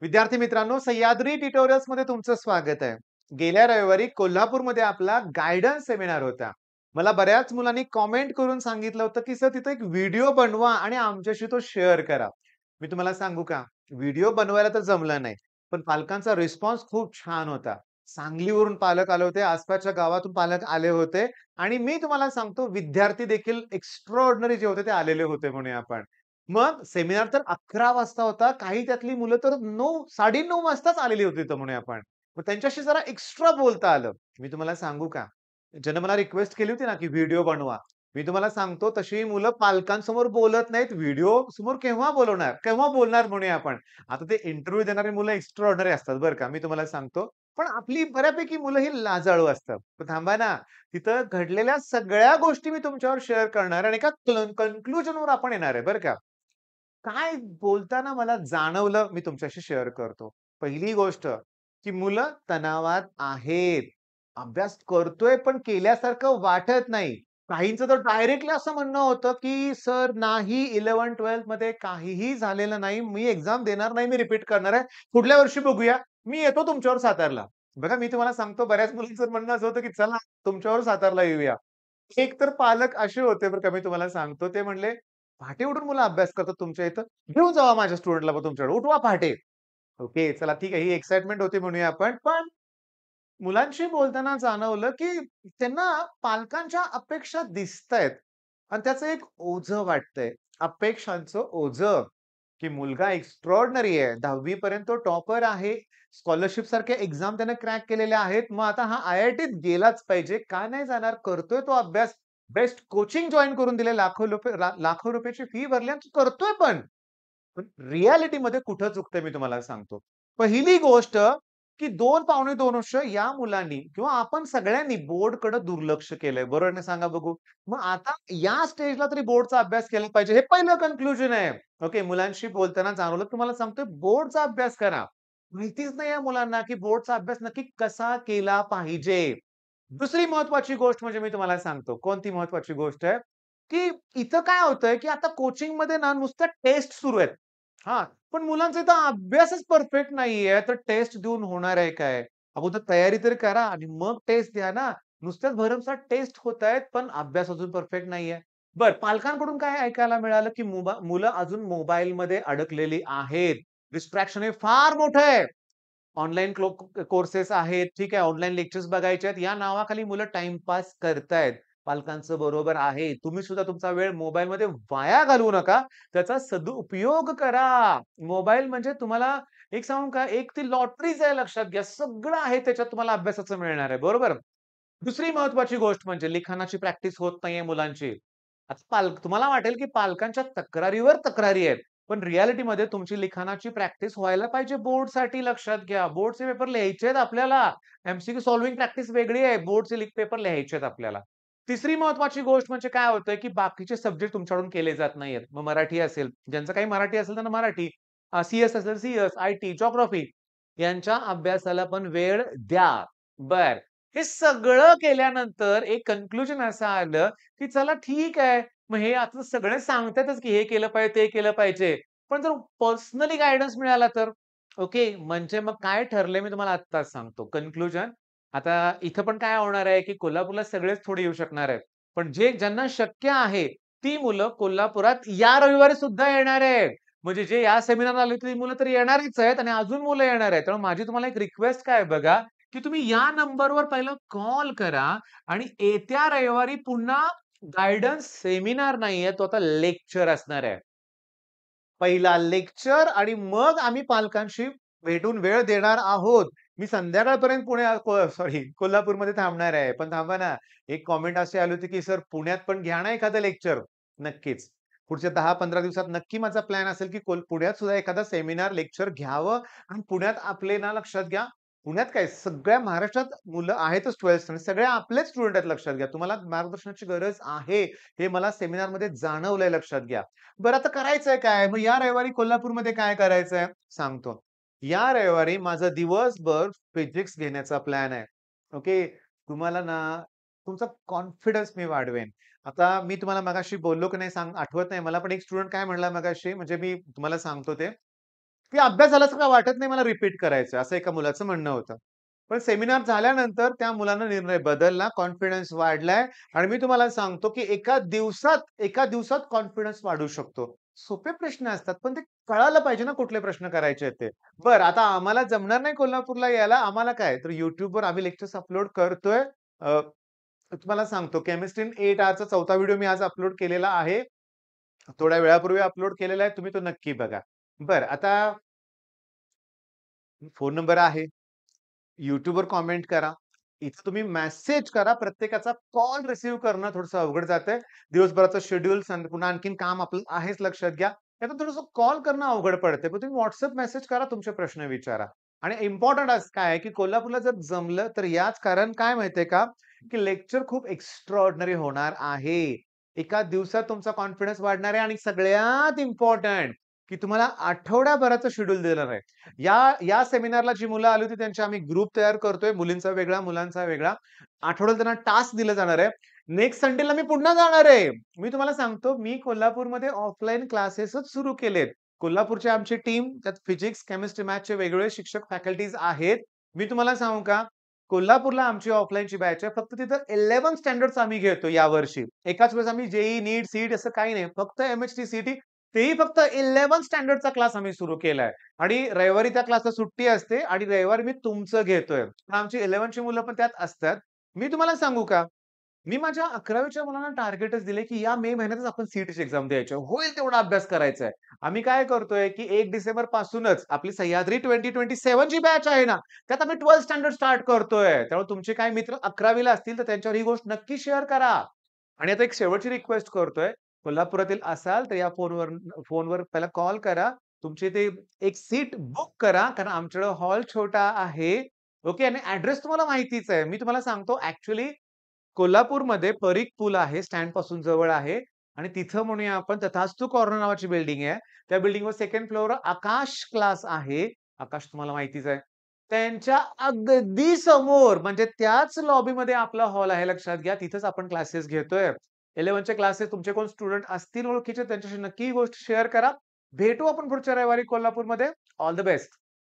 विद्यार्थी मित्रांनो, सह्याद्री ट्युटोरियल्समध्ये तुमचं स्वागत आहे. गेल्या रविवारी कोल्हापूरमध्ये आपला गाईडन्स सेमिनार होता. मला बऱ्याच मुलांनी कमेंट करून सांगितलं होतं, की सर तिथे एक व्हिडिओ बनवा आणि आमच्याशी तो शेअर करा. मी तुम्हाला सांगू का? व्हिडिओ बनवायला तर जमलं नाही. पण पालकांचा रिस्पॉन्स खूप छान होता. सांगलीवरून पालक आले होते, आसपासच्या गावातून पालक आले होते आणि मी तुम्हाला सांगतो विद्यार्थी देखील एक्स्ट्राऑर्डिनरी जे होते ते आलेले होते म्हणूया आपण. मग सेमिनार तर 11 वाजता होता. काही त्यातली मुलं तर 9, 9:30 वाजताच आलेली होती इथं म्हणूया आपण. मग त्यांच्याशी जरा एक्स्ट्रा बोलता आलं. मी तुम्हाला सांगू का? ज्यानं मला रिक्वेस्ट केली होती ना, की व्हिडिओ बनवा. मी तुम्हाला सांगतो तशी मुलं पालकांसमोर बोलत नाहीत. व्हिडिओ समोर केव्हा बोलवणार? केव्हा बोलणार म्हणूया आपण. आता ते इंटरव्ह्यू देणारी मुलं एक्स्ट्राऑर्डिनरी असतात बरं का, मी तुम्हाला सांगतो. पण आपली बऱ्यापैकी मुलं ही लाजाळू असतात. पण थांबा ना, तिथं घडलेल्या सगळ्या गोष्टी मी तुमच्यावर शेअर करणार आणि एका कन्क्लुजनवर आपण येणार आहे बरं का. काय बोलताना मला जाणवलं, मी तुमच्याशी शेअर करतो. पहिली गोष्ट, की मुलं तणावात आहेत. अभ्यास करतोय, पण केल्यासारखं वाटत नाही. काहींचं तर डायरेक्टली असं म्हणणं होतं, की "सर नाही 11th-12th मध्ये काहीही झालेलं नाही. मी एक्झाम देणार नाही. मी रिपीट करणार आहे. पुढल्या वर्षी बघूया. मी येतो तुमच्यावर सातारला." बघा, मी तुम्हाला सांगतो बऱ्याच मुलींचं म्हणणं असं होतं, की "चला तुमच्यावर सातारला येऊया." एक तर पालक असे होते बरं का, मी तुम्हाला सांगतो. ते म्हणले, "पहाटे उठून मुलं अभ्यास करतात तुमच्या इथं. घेऊन जावा माझ्या स्टुडंटला मग तुमच्याकडे. उठवा पहाटे." ओके, चला ठीक आहे. ही एक्साइटमेंट होती म्हणूया आपण. पण मुलांशी बोलताना जाणवलं, की त्यांना पालकांच्या अपेक्षा दिसतायत आणि त्याचं एक ओझं वाटतंय. अपेक्षांचं ओझं, की मुलगा एक्स्ट्राऑर्डिनरी आहे. 10वी पर्यंत तो टॉपर आहे. स्कॉलरशिप सारख्या एक्झाम त्याने क्रॅक केलेल्या आहेत. मग आता हा आय-आय-टीत गेलाच पाहिजे. का नाही जाणार? करतोय तो अभ्यास. बेस्ट कोचिंग जॉइन करून दिले. लाखो रुपयाची फी भरली आणि तो करतोय पण. पण रिअॅलिटीमध्ये कुठं चुकतंय मी तुम्हाला सांगतो. पहिली गोष्ट, की 2 पावणे 2 वर्ष या मुलांनी किंवा आपण सगळ्यांनी बोर्डकडे दुर्लक्ष केलंय. बरोबर ना सांगा बघू? मग आता या स्टेजला तरी बोर्डचा अभ्यास केला पाहिजे. हे पहिलं कन्क्लुजन आहे. ओके, मुलांशी बोलताना जाणवलं तुम्हाला सांगतोय बोर्डचा अभ्यास करा. माहितीच नाही या मुलांना, की बोर्डचा अभ्यास नक्की कसा केला पाहिजे. दुसरी महत्त्वाची गोष्ट म्हणजे मी तुम्हाला सांगतो. कोणती महत्त्वाची गोष्ट आहे, की इथं काय होतंय, की आता कोचिंगमध्ये ना नुसत्या टेस्ट सुरू आहेत. हां, पण मुलांचा इथं अभ्यासच परफेक्ट नाहीये, तर टेस्ट देऊन होणार आहे काय? अगोदर तयारी तर करा आणि मग टेस्ट द्या ना. नुसत्याच भरमसाठ टेस्ट होतायत, पण अभ्यास अजून परफेक्ट नाहीये. बरं, पालकांकडून काय ऐकायला मिळालं, की मुलं अजून मोबाईलमध्ये अडकलेली आहेत. डिस्ट्रॅक्शन हे फार मोठं आहे. ऑनलाईन कोर्सेस आहेत, ठीक आहे. ऑनलाईन लेक्चर्स बघायचे आहेत. या नावाखाली मुलं टाईमपास करतायत. पालकांचं बरोबर आहे. तुम्ही सुद्धा तुमचा वेळ मोबाईलमध्ये वाया घालवू नका. त्याचा सदुपयोग करा. मोबाईल म्हणजे तुम्हाला एक सांगू का, एक ती लॉटरीच आहे लक्षात घ्या. सगळं आहे त्याच्यात तुम्हाला अभ्यासाचं मिळणार आहे. बरोबर? दुसरी महत्त्वाची गोष्ट म्हणजे लिखाणाची प्रॅक्टिस होत नाहीये मुलांची. आता तुम्हाला वाटेल, की पालकांच्या तक्रारीवर तक्रारी आहेत. पण रिअॅलिटीमध्ये तुमची लिखाणाची प्रॅक्टिस व्हायला पाहिजे बोर्डसाठी लक्षात घ्या. बोर्डचे पेपर लिहायचे आहेत आपल्याला. एम-सी-क्यू सॉल्व्हिंग प्रॅक्टिस वेगळी आहे. बोर्डचे पेपर लिहायचे आहेत आपल्याला. तिसरी महत्त्वाची गोष्ट म्हणजे काय होतंय, की बाकीचे सब्जेक्ट तुमच्याकडून केले जात नाहीयेत. मग मराठी असेल, ज्यांचं काही मराठी असेल त्यांना मराठी, सी-एस असेल सी-एस, आय-टी, जिओग्राफी यांच्या अभ्यासाला पण वेळ द्या. बरं. हे सगळं केल्यानंतर एक कन्क्लुजन असं आलं, की चला ठीक आहे. मग हे आता सगळे सांगतातच, की हे केलं पाहिजे, ते केलं पाहिजे. पण जर पर्सनली गाईडन्स मिळाला तर? ओके. म्हणजे मग काय ठरलंय मी तुम्हाला आत्ताच सांगतो. कन्क्लुजन आता इथं पण काय होणार आहे, की कोल्हापूरला सगळेच थोडे येऊ शकणार आहेत. पण ज्यांना शक्य आहे, ती मुलं कोल्हापुरात या रविवारी सुद्धा येणार आहेत. म्हणजे जे या सेमिनारला आली ती मुलं तर येणारच आहेत आणि अजून मुलं येणार आहेत. त्यामुळे माझी तुम्हाला एक रिक्वेस्ट काय आहे बघा, की तुम्ही या नंबरवर पहिलं कॉल करा आणि येत्या रविवारी पुन्हा गाईडन्स सेमिनार नाहीये, तो आता लेक्चर असणार आहे. पहिला लेक्चर आणि मग आम्ही पालकांशी भेटून वेळ देणार आहोत. मी संध्याकाळपर्यंत सॉरी कोल्हापूरमध्ये थांबणार आहे. पण थांबा ना, एक कॉमेंट अशी आली होती, की "सर पुण्यात पण घ्या ना एखादं लेक्चर." नक्कीच. पुढच्या 10-15 दिवसात नक्की माझा प्लॅन असेल, की पुण्यात सुद्धा एखादा सेमिनार, लेक्चर घ्यावं आणि पुण्यात आपले ना लक्षात घ्या, पुण्यात काय सगळ्या महाराष्ट्रात मुलं आहेतच 12th आणि सगळे आपलेच स्टुडंट आहेत लक्षात घ्या. तुम्हाला मार्गदर्शनाची गरज आहे, हे मला सेमिनारमध्ये जाणवलंय लक्षात घ्या. बरं आता करायचंय काय? मग या रविवारी कोल्हापूरमध्ये काय करायचंय? सांगतो. या रविवारी माझा दिवसभर फिजिक्स घेण्याचा प्लॅन आहे. ओके. तुम्हाला ना तुमचा कॉन्फिडन्स मी वाढवेन. आता मी तुम्हाला मगाशी बोललो की नाही आठवत नाही मला, पण एक स्टुडंट काय म्हणला मगाशी म्हणजे मी तुम्हाला सांगतो ते. की अभ्यास झाल्यासारखं का वाटत नाही, मला रिपीट करायचंय, असं एका मुलाचं म्हणणं होतं. पण सेमिनार झाल्यानंतर त्या मुलानं निर्णय बदलला, कॉन्फिडन्स वाढलाय आणि मी तुम्हाला सांगतो, की एका दिवसात कॉन्फिडन्स वाढू शकतो. सोपे प्रश्न असतात, पण ते कळायला पाहिजे ना कुठले प्रश्न करायचे आहेत ते. बरं, आता आम्हाला जमणार नाही कोल्हापूरला यायला, आम्हाला काय, तर YouTubeवर आम्ही लेक्चर्स अपलोड करतोय. अ, तुम्हाला सांगतो केमिस्ट्री इन 8 आवरचा 4था व्हिडिओ मी आज अपलोड केलेला आहे. थोड्या वेळापूर्वी अपलोड केलेला आहे. तुम्ही तो नक्की बघा. बरं, आता फोन नंबर आहे. YouTubeवर कमेंट करा. इथं तुम्ही मेसेज करा. प्रत्येकाचा कॉल रिसीव्ह करणं थोडंसं अवघड जातंय. दिवसभराचं शेड्यूल पुन्हा आणखीन काम आपलं आहेच लक्षात घ्या. त्यातून थोडंसं कॉल करणं अवघड पडतंय. पण तुम्ही WhatsApp मेसेज करा, तुमचे प्रश्न विचारा. आणि इम्पोर्टंट असं काय आहे, की कोल्हापूरला जर जमलं तर याच कारण काय माहितीये का, की लेक्चर खूप एक्स्ट्राऑर्डिनरी होणार आहे. एका दिवसात तुमचा कॉन्फिडन्स वाढणार आहे आणि सगळ्यात इम्पोर्टंट, की तुम्हाला आठवड्याभराचं शेड्यूल देणार आहे. या या सेमिनारला जी मुलं आली होती त्यांचे आम्ही ग्रुप तयार करतोय. मुलींचा वेगळा, मुलांचा वेगळा. आठवड्याला त्यांना टास्क दिलं जाणार आहे. नेक्स्ट संडेला मी पुन्हा जाणार आहे. मी तुम्हाला सांगतो, मी कोल्हापूरमध्ये ऑफलाईन क्लासेसच सुरू केलेत. कोल्हापूरची आमची टीम, त्यात फिजिक्स, केमिस्ट्री, मॅथ्सचे वेगवेगळे शिक्षक फॅकल्टीज आहेत. मी तुम्हाला सांगू का, कोल्हापूरला आमची ऑफलाईनची बॅच आहे. फक्त तिथं 11 स्टँडर्ड्स आम्ही घेतो यावर्षी. एकाच वेळेस आम्ही जेईई, नीट, सीईटी असं काही नाही. फक्त एम-एच-टी, सी तेही फक्त 11 स्टँडर्डचा क्लास आम्ही सुरू केलाय. आणि रविवारी त्या क्लासला सुट्टी असते आणि रविवारी मी तुमचं घेतोय. तर आमची 11ची मुलं पण त्यात असतात. मी तुम्हाला सांगू का? मी माझ्या 11वीच्या मुलांना टार्गेटच दिले, की या मे महिन्यातच आपण सीईटीची एक्झाम द्यायची आहे. होईल तेवढा अभ्यास करायचा आहे. आम्ही काय करतोय, की 1 डिसेंबर पासूनच आपली सह्याद्री 2027 ची बॅच आहे ना, त्यात आम्ही 12 स्टँडर्ड स्टार्ट करतोय. त्यामुळे तुमचे काही मित्र 11वीला असतील, तर त्यांच्यावर ही गोष्ट नक्की शेअर करा. आणि आता एक शेवटची रिक्वेस्ट करतोय. कोल्हापुरातील असाल, तर या फोनवर पहिला कॉल करा. तुमची ते एक सीट बुक करा. कारण आमच्याकडे हॉल छोटा आहे. ओके आणि ॲड्रेस तुम्हाला माहितीच आहे. मी तुम्हाला सांगतो ॲक्चुअली कोल्हापूरमध्ये परीख पूल आहे, स्टँडपासून जवळ आहे आणि तिथं म्हणूया आपण तथास्तू कॉर्नर नावाची बिल्डिंग आहे. त्या बिल्डिंगवर 2nd फ्लोअरवर आकाश क्लास आहे. आकाश तुम्हाला माहितीच आहे. त्यांच्या अगदी समोर म्हणजे त्याच लॉबीमध्ये आपला हॉल आहे लक्षात घ्या. तिथेच आपण क्लासेस घेतोय. 11चे क्लासेस तुमचे कोण स्टुडंट असतील ओळखीचे त्यांच्याशी नक्की ही गोष्ट शेअर करा. भेटू आपण पुढच्या रविवारी कोल्हापूरमध्ये. All the best.